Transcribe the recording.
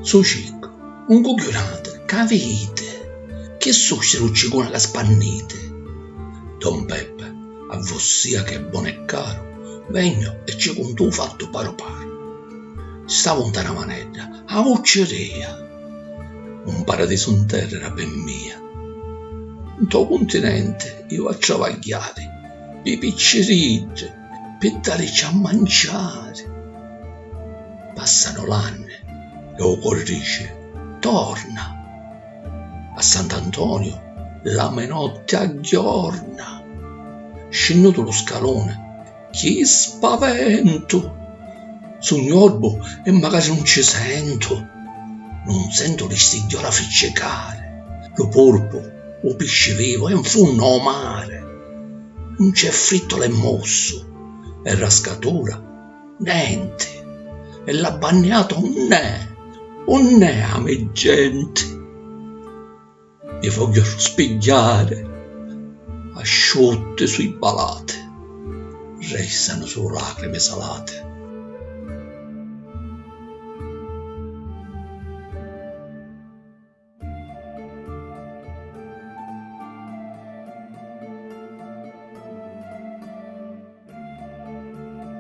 Su cicco, un coglionate, capite? Che succede un cicone che spannite? Don Peppe, a vossia che è buono e caro, vegno e ci contò fatto paro paro. Stavo in una manetta, a ucceria. Un paradiso in terra era per mia. In tuo continente io a travagliare, per piccerite, per darci a mangiare. Passano l'anni e o cuore dice, torna. A Sant'Antonio la menotte aggiorna. Scenduto lo scalone, che spavento! Sogno orbo e magari non ci sento. Non sento l'istigliola ficcicare, lo polpo, o pesce vivo e in fondo al mare. Non c'è frittolo e mosso, e rascatura, niente. E l'ha bagnato un ne a me gente. Mi voglio spigliare, asciutte sui balate, restano solo lacrime salate.